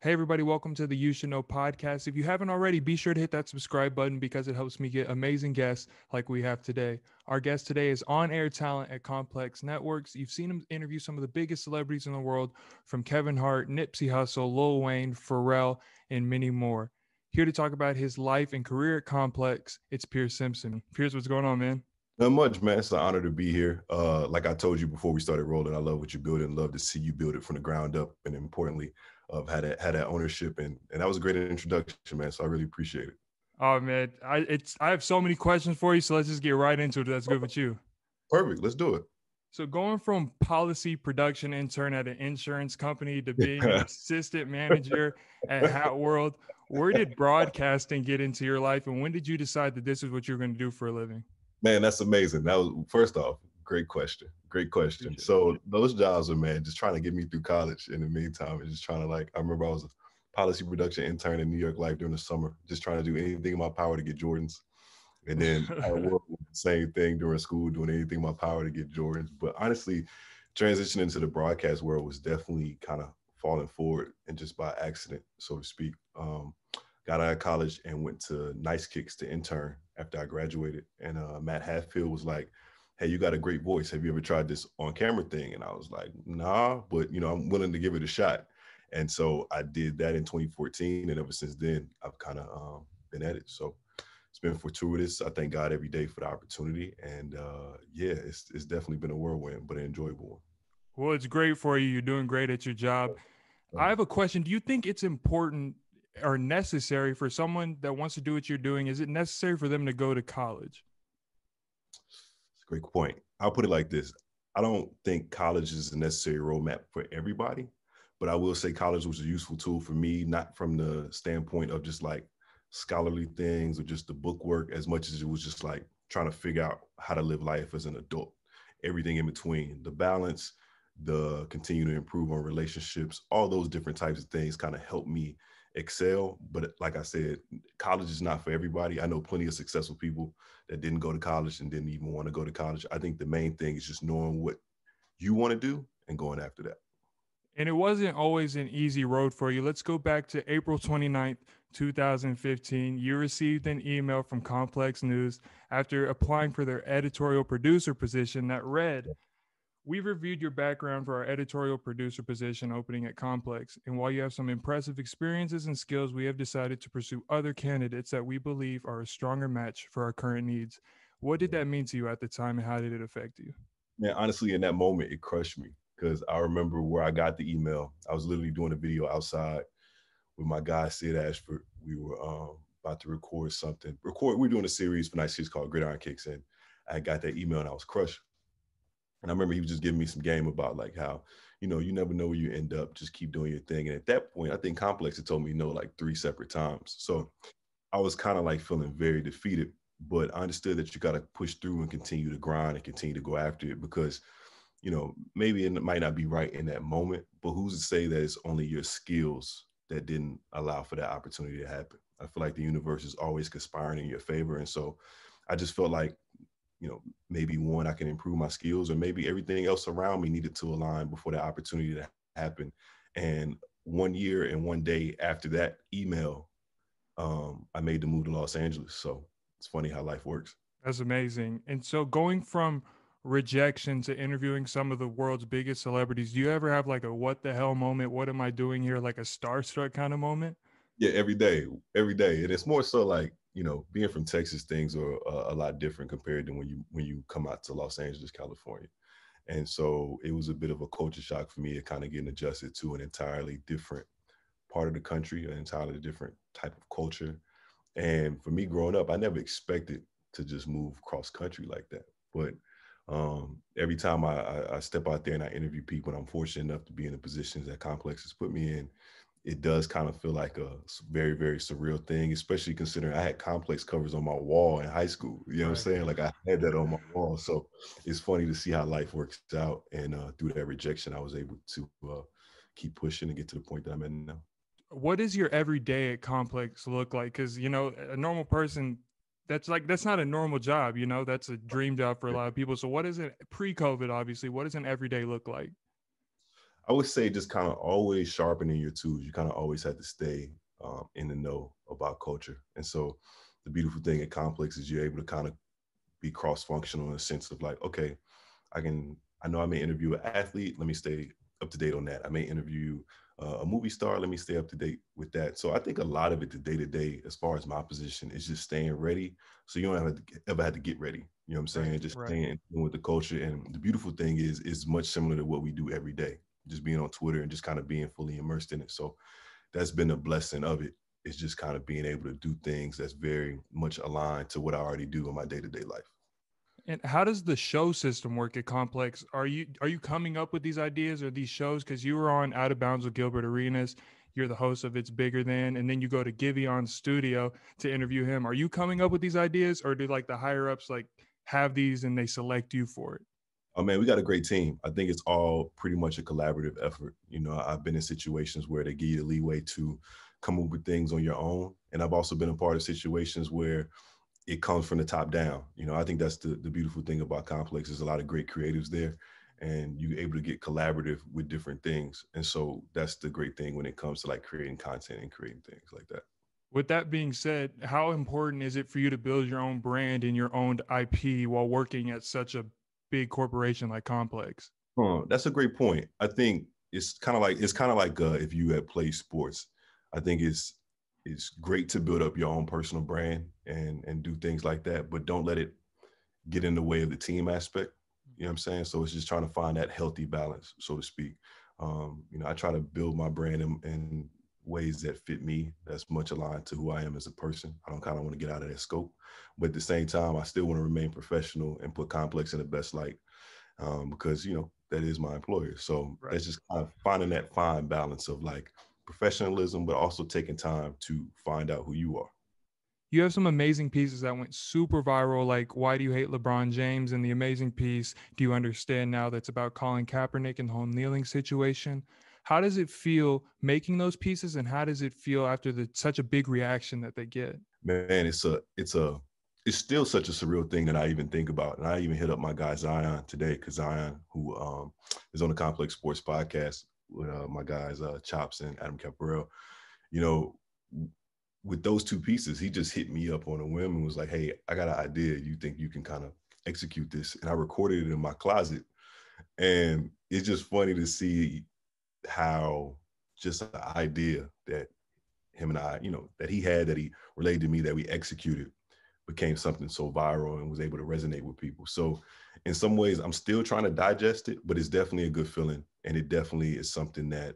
Hey, everybody, welcome to the You Should Know podcast. If you haven't already, be sure to hit that subscribe button because it helps me get amazing guests like we have today. Our guest today is on air talent at Complex Networks. You've seen him interview some of the biggest celebrities in the world, from Kevin Hart, Nipsey Hussle, Lil Wayne, Pharrell, and many more. Here to talk about his life and career at Complex, it's Pierce Simpson. Pierce, what's going on, man? Not much, man. It's an honor to be here. Like I told you before we started rolling, I love what you build and love to see you build it from the ground up. And importantly, had that ownership and that was a great introduction, man. So I really appreciate it. Oh man, I have so many questions for you, so let's just get right into it. That's good with you. Perfect. Let's do it. So going from policy production intern at an insurance company to being an assistant manager at Hat World, where did broadcasting get into your life, and when did you decide that this is what you're going to do for a living? Man, that's amazing. That was first off, great question. Great question. Appreciate it. So those jobs are, man, just trying to get me through college in the meantime, and just trying to, like, I remember I was a policy production intern in New York Life during the summer, just trying to do anything in my power to get Jordans. And then I worked the same thing during school, doing anything in my power to get Jordans. But honestly, transitioning into the broadcast world was definitely kind of falling forward and just by accident, so to speak. Got out of college and went to Nice Kicks to intern after I graduated. And Matt Hatfield was like, "Hey, you got a great voice. Have you ever tried this on camera thing?" And I was like, "Nah, but I'm willing to give it a shot." And so I did that in 2014, and ever since then, I've kind of been at it. So it's been fortuitous. I thank God every day for the opportunity, and yeah, it's definitely been a whirlwind, but an enjoyable Well, it's great for you. You're doing great at your job. one. I have a question. Do you think it's important or necessary for someone that wants to do what you're doing? Is it necessary for them to go to college? It's a great point. I'll put it like this. I don't think college is a necessary roadmap for everybody, but I will say college was a useful tool for me, not from the standpoint of just like scholarly things or just the book work, as much as it was just like trying to figure out how to live life as an adult. Everything in between, the balance, the continue to improve on relationships, all those different types of things kind of help me excel. But like I said, college is not for everybody. I know plenty of successful people that didn't go to college and didn't even want to go to college. I think the main thing is just knowing what you want to do and going after that. And it wasn't always an easy road for you. Let's go back to April 29th, 2015. You received an email from Complex News after applying for their editorial producer position that read, "We've reviewed your background for our editorial producer position opening at Complex, and while you have some impressive experiences and skills, we have decided to pursue other candidates that we believe are a stronger match for our current needs." What did that mean to you at the time, and how did it affect you? Man, honestly, in that moment, it crushed me because I remember where I got the email. I was literally doing a video outside with my guy Sid Ashford. We were about to record something. We're doing a series for Night Six called Gridiron Kicks, and I got that email and I was crushed. And I remember he was just giving me some game about like how, you never know where you end up. Just keep doing your thing. And at that point, I think Complex had told me no like 3 separate times. So I was kind of like feeling very defeated. But I understood that you got to push through and continue to grind and continue to go after it because, maybe it might not be right in that moment, but who's to say that it's only your skills that didn't allow for that opportunity to happen? I feel like the universe is always conspiring in your favor. And so I just felt like, maybe one, I can improve my skills, or maybe everything else around me needed to align before that opportunity to happen. And 1 year and 1 day after that email, I made the move to Los Angeles. So it's funny how life works. That's amazing. And so going from rejection to interviewing some of the world's biggest celebrities, do you ever have like a what the hell moment? What am I doing here? Like a starstruck kind of moment? Yeah, every day, and it's more so like being from Texas, things are a lot different compared to when you come out to Los Angeles, California, and so it was a bit of a culture shock for me to kind of getting adjusted to an entirely different part of the country, an entirely different type of culture. And for me growing up, I never expected to just move cross country like that. But every time I step out there and I interview people, and I'm fortunate enough to be in the positions that Complex has put me in, it does kind of feel like a very, very surreal thing, especially considering I had Complex covers on my wall in high school. You know what I'm Right. saying? Like I had that on my wall. So it's funny to see how life works out. And through that rejection, I was able to keep pushing and get to the point that I'm at now. What does your everyday at Complex look like? Because, a normal person, that's not a normal job, that's a dream job for a lot of people. So what is it pre COVID, obviously? What does an everyday look like? I would say just kind of always sharpening your tools. You kind of always have to stay in the know about culture. And so the beautiful thing at Complex is you're able to kind of be cross-functional in the sense of like, okay, I know I may interview an athlete. Let me stay up to date on that. I may interview a movie star. Let me stay up to date with that. So I think a lot of it, the day to day, as far as my position, is just staying ready. So you don't ever have to get ready. You know what I'm Right, saying? Just right. staying in tune with the culture. And the beautiful thing is much similar to what we do every day. Just being on Twitter and just kind of being fully immersed in it. So that's been a blessing of it. It's just kind of being able to do things that's very much aligned to what I already do in my day to day life. And how does the show system work at Complex? Are you coming up with these ideas or these shows? Because you were on Out of Bounds with Gilbert Arenas. You're the host of It's Bigger Than, and then you go to Givion's studio to interview him. Are you coming up with these ideas, or do like the higher ups like have these and they select you for it? Oh man, we got a great team. I think it's all pretty much a collaborative effort. You know, I've been in situations where they give you the leeway to come up with things on your own. And I've also been a part of situations where it comes from the top down. You know, I think that's the beautiful thing about Complex. There's a lot of great creatives there and you're able to get collaborative with different things. And so that's the great thing when it comes to like creating content and creating things like that. With that being said, how important is it for you to build your own brand and your own IP while working at such a big corporation like Complex? That's a great point. I think it's kind of like if you had played sports. I think it's great to build up your own personal brand and do things like that, but don't let it get in the way of the team aspect. You know what I'm saying? So it's just trying to find that healthy balance, so to speak. You know, I try to build my brand in ways that fit me, that's much aligned to who I am as a person. I don't kind of want to get out of that scope, but at the same time, I still want to remain professional and put Complex in the best light because you know that is my employer. So Right. that's just kind of finding that fine balance of like professionalism, but also taking time to find out who you are. You have some amazing pieces that went super viral, like "Why Do You Hate LeBron James?" and the amazing piece "Do You Understand Now?" that's about Colin Kaepernick and the whole kneeling situation. How does it feel making those pieces, and how does it feel after such a big reaction that they get? Man, it's still such a surreal thing that I even think about. And I even hit up my guy Zion today because Zion, who is on the Complex Sports podcast with my guys Chops and Adam Caparel, you know, with those two pieces, he just hit me up on a whim and was like, "Hey, I got an idea. You think you can kind of execute this?" And I recorded it in my closet, and it's just funny to see how just an idea that him and I, you know, that he had, that he relayed to me, that we executed, became something so viral and was able to resonate with people. So in some ways, I'm still trying to digest it, but it's definitely a good feeling. And it definitely is something that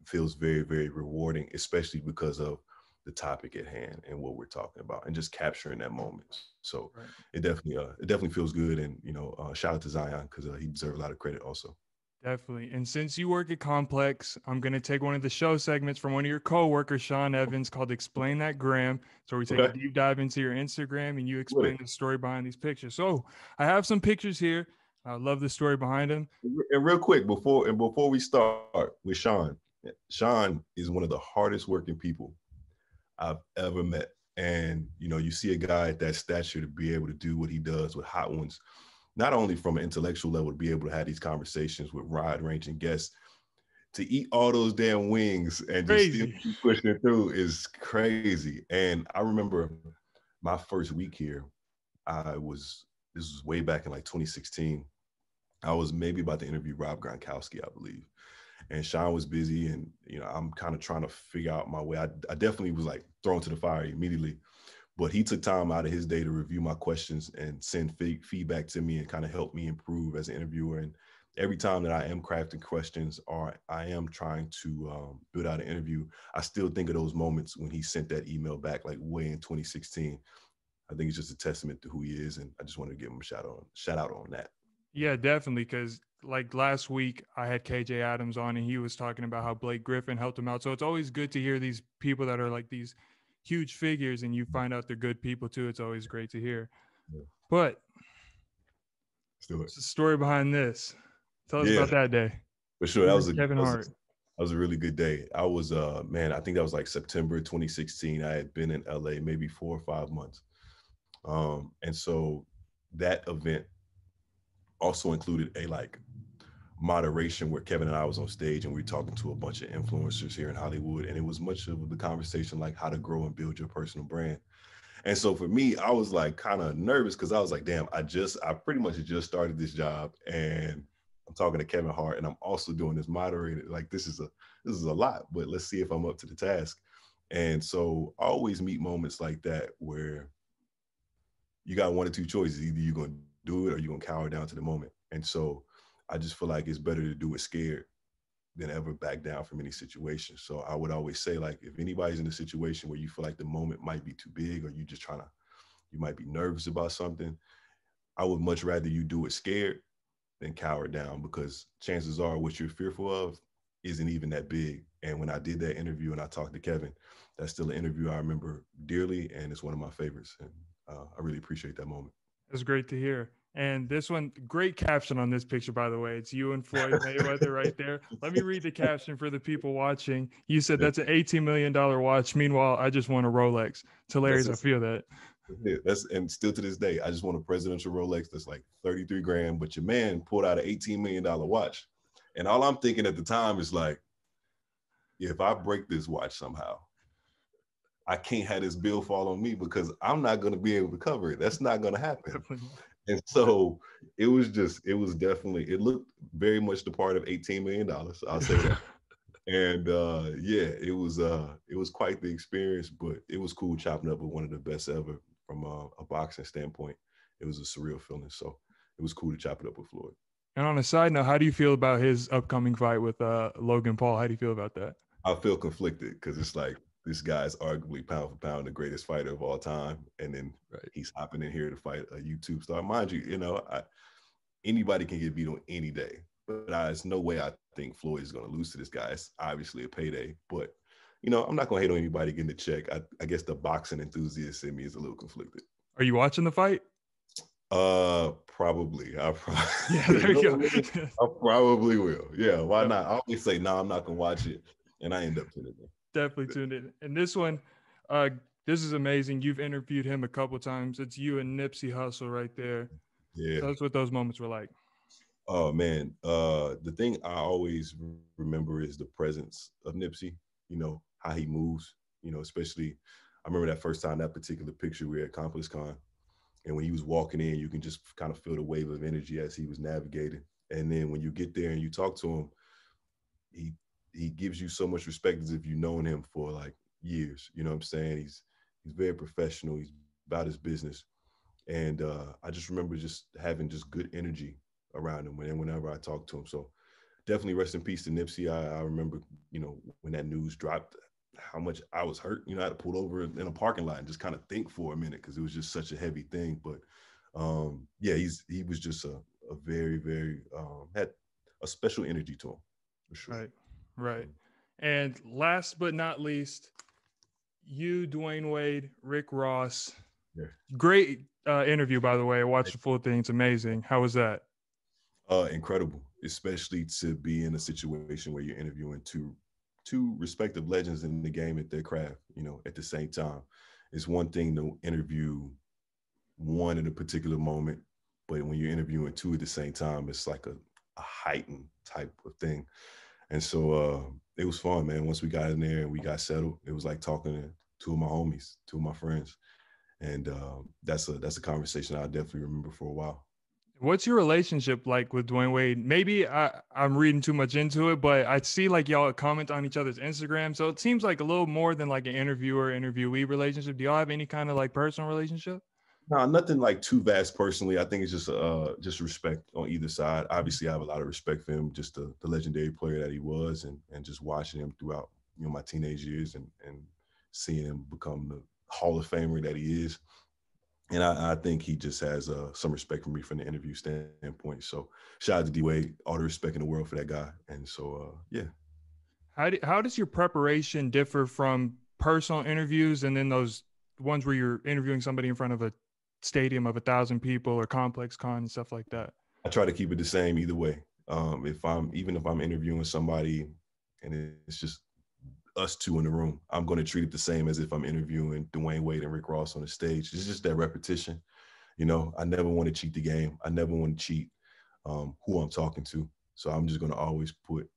feels very, very rewarding, especially because of the topic at hand and what we're talking about and just capturing that moment. So Right. it definitely feels good. And, you know, shout out to Zion because he deserves a lot of credit also. Definitely. And since you work at Complex, I'm going to take one of the show segments from one of your coworkers, Sean Evans, called Explain That Gram. So we take a Okay. deep dive into your Instagram and you With explain it. the story behind these pictures. So I have some pictures here. I love the story behind them. And real quick, before we start with Sean, Sean is one of the hardest working people I've ever met. And you know, you see a guy at that stature to be able to do what he does with Hot Ones, not only from an intellectual level to be able to have these conversations with wide-ranging guests, to eat all those damn wings and just still Crazy. keep pushing through is crazy. And I remember my first week here, this was way back in like 2016. I was maybe about to interview Rob Gronkowski, I believe. And Sean was busy, and you know, I'm kind of trying to figure out my way. I definitely was like thrown to the fire immediately, but he took time out of his day to review my questions and send feedback to me and kind of help me improve as an interviewer. And every time that I am crafting questions or I am trying to build out an interview, I still think of those moments when he sent that email back, like way in 2016. I think it's just a testament to who he is, and I just wanted to give him a shout out on that. Yeah, definitely. Because like last week, I had KJ Adams on and he was talking about how Blake Griffin helped him out. So it's always good to hear these people that are like these huge figures and you find out they're good people too. It's always great to hear. Yeah, But let's do it. it's the story behind this. Tell us Yeah, about that day. for sure. You That and was a Kevin Hart. that was a really good day. I was man, I think that was like September 2016. I had been in LA maybe 4 or 5 months. And so that event also included a like moderation where Kevin and I was on stage and we were talking to a bunch of influencers here in Hollywood. And it was much of the conversation like how to grow and build your personal brand. And so for me, I was like kind of nervous because I was like, damn, I pretty much just started this job and I'm talking to Kevin Hart and I'm also doing this moderator. Like this is a lot, but let's see if I'm up to the task. And so I always meet moments like that where you got one or two choices. Either you're going to do it or you're going to cower down to the moment. And so I just feel like it's better to do it scared than ever back down from any situation. So I would always say, like, if anybody's in a situation where you feel like the moment might be too big or you might be nervous about something, I would much rather you do it scared than cower down because chances are what you're fearful of isn't even that big. And when I did that interview and I talked to Kevin, that's still an interview I remember dearly and it's one of my favorites. And I really appreciate that moment. It's great to hear. And this one, great caption on this picture, by the way. It's you and Floyd Mayweather right there. Let me read the caption for the people watching. You said that's an $18 million watch. Meanwhile, I just want a Rolex. It's hilarious. I feel that. Yeah, and still to this day, I just want a presidential Rolex that's like 33 grand, but your man pulled out an $18 million watch. And all I'm thinking at the time is like, if I break this watch somehow, I can't have this bill fall on me because I'm not going to be able to cover it. That's not going to happen. And so it was definitely, it looked very much the part of $18 million. I'll say that. And yeah, it was quite the experience, but it was cool chopping up with one of the best ever from a boxing standpoint. It was a surreal feeling. So it was cool to chop it up with Floyd. And on a side note, how do you feel about his upcoming fight with Logan Paul? How do you feel about that? I feel conflicted because it's like this guy's arguably pound for pound the greatest fighter of all time, and then he's hopping in here to fight a YouTube star. Mind you, anybody can get beat on any day, but there's no way I think Floyd is going to lose to this guy. It's obviously a payday, but I'm not going to hate on anybody getting the check. I guess the boxing enthusiast in me is a little conflicted. Are you watching the fight? Probably. Yeah, there you go. I probably will. Yeah, why not? I always say, no, I'm not going to watch it, and I end up tuning in. Definitely tuned in. And this one, this is amazing. You've interviewed him a couple times. It's you and Nipsey Hussle right there. Yeah. Tell us what those moments were like. Oh man, the thing I always remember is the presence of Nipsey. How he moves. Especially I remember that first time, that particular picture we were at Complex Con, and when he was walking in, you can just kind of feel the wave of energy as he was navigating. And then when you get there and you talk to him, he gives you so much respect as if you've known him for like years. You know what I'm saying? He's very professional. He's about his business. And I just remember just having just good energy around him whenever I talk to him. So definitely rest in peace to Nipsey. I remember, when that news dropped, how much I was hurt. I had to pull over in a parking lot and just kind of think for a minute because it was just such a heavy thing. But yeah, he was just a very, very, had a special energy to him, for sure. Right. And last but not least, you, Dwayne Wade, Rick Ross. Yeah. Great interview, by the way. I watched the full thing. It's amazing. How was that? Incredible, especially to be in a situation where you're interviewing two respective legends in the game at their craft, at the same time. It's one thing to interview one in a particular moment, but when you're interviewing two at the same time, it's like a heightened type of thing. And so it was fun, man. Once we got in there and we got settled, it was like talking to two of my homies, two of my friends. And that's a conversation I definitely remember for a while. What's your relationship like with Dwayne Wade? Maybe I'm reading too much into it, but I see like y'all comment on each other's Instagram. So it seems like a little more than like an interviewer-interviewee relationship. Do y'all have any kind of like personal relationship? No, nothing like too vast personally. I think it's just respect on either side. Obviously, I have a lot of respect for him, just the legendary player that he was, and just watching him throughout my teenage years and seeing him become the Hall of Famer that he is. And I think he just has some respect for me from the interview standpoint. So shout out to D-Wade, all the respect in the world for that guy. And so, yeah. How does your preparation differ from personal interviews and then those ones where you're interviewing somebody in front of a stadium of 1,000 people or Complex Con and stuff like that? I try to keep it the same either way. If I'm interviewing somebody and it's just us two in the room, I'm going to treat it the same as if I'm interviewing Dwayne Wade and Rick Ross on the stage. It's just that repetition. I never want to cheat the game. I never want to cheat who I'm talking to. So I'm just going to always put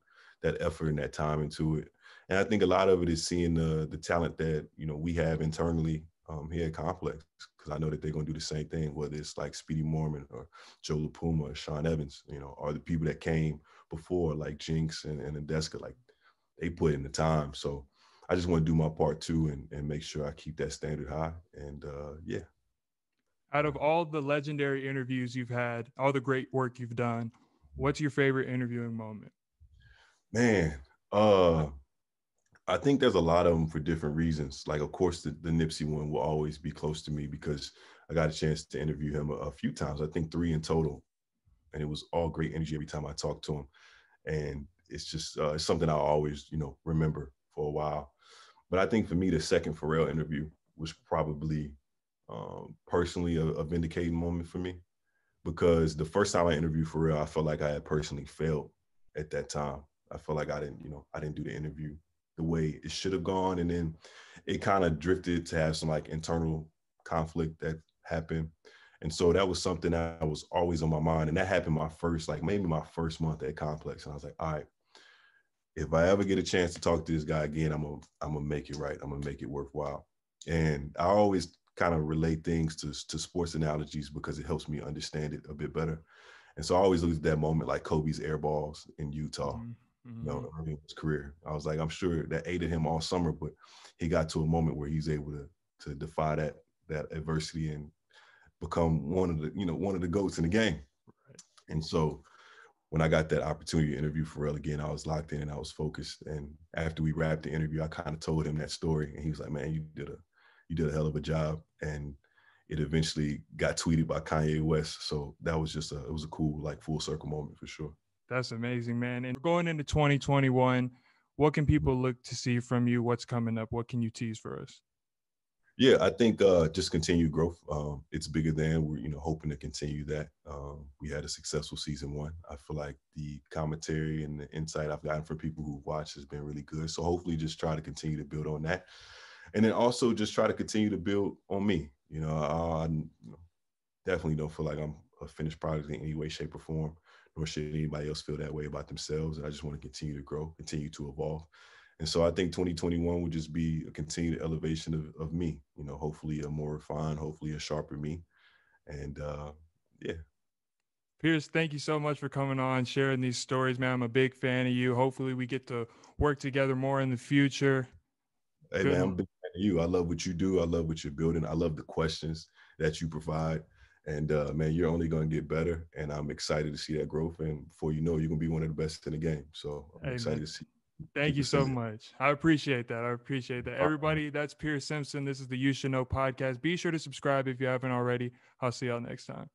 that effort and that time into it. And I think a lot of it is seeing the talent that, we have internally here at Complex, because I know that they're going to do the same thing, whether it's like Speedy Mormon or Joe LaPuma or Sean Evans, or the people that came before, like Jinx and Adeska, like they put in the time. So I just want to do my part too, and make sure I keep that standard high. And yeah. Out of all the legendary interviews you've had, all the great work you've done, what's your favorite interviewing moment? Man, uh, I think there's a lot of them for different reasons. Like, of course, the Nipsey one will always be close to me because I got a chance to interview him a few times. I think 3 in total, and it was all great energy every time I talked to him. And it's just it's something I'll always, remember for a while. But I think for me, the second Pharrell interview was probably personally a vindicating moment for me, because the first time I interviewed Pharrell, I felt like I had personally failed at that time. I felt like I didn't do the interview the way it should have gone. And then it kind of drifted to have some like internal conflict that happened. And so that was something that was always on my mind. And that happened my first, like maybe my first month at Complex. And I was like, all right, if I ever get a chance to talk to this guy again, I'm gonna make it right. I'm gonna make it worthwhile. And I always kind of relate things to sports analogies because it helps me understand it a bit better. And so I always look at that moment like Kobe's air balls in Utah, Mm-hmm. Mm-hmm. early in his career. I was like, I'm sure that aided him all summer, but he got to a moment where he's able to defy that adversity and become one of the goats in the game. Right. And so when I got that opportunity to interview Pharrell again, I was locked in and I was focused. And after we wrapped the interview, I kind of told him that story, and he was like, "Man, you did a hell of a job." And it eventually got tweeted by Kanye West. So that was just it was a cool like full circle moment for sure. That's amazing, man. And going into 2021, what can people look to see from you? What's coming up? What can you tease for us? Yeah, I think just continued growth. It's bigger than we're hoping to continue that. We had a successful season 1. I feel like the commentary and the insight I've gotten from people who watch has been really good. So hopefully, just try to continue to build on that, and then also just try to continue to build on me. Definitely don't feel like I'm a finished product in any way, shape, or form, nor should anybody else feel that way about themselves. And I just want to continue to grow, continue to evolve. And so I think 2021 would just be a continued elevation of me, hopefully a more refined, hopefully a sharper me. And yeah. Pierce, thank you so much for coming on, sharing these stories, man. I'm a big fan of you. Hopefully, we get to work together more in the future. Hey, man, Good. I'm a big fan of you. I love what you do. I love what you're building. I love the questions that you provide. And man, you're only going to get better. And I'm excited to see that growth. And before you know, you're going to be one of the best in the game. So I'm excited Amen. to see. Thank Keep you us so in much. I appreciate that. I appreciate that. there. Everybody, that's Pierce Simpson. This is the You Should Know podcast. Be sure to subscribe if you haven't already. I'll see y'all next time.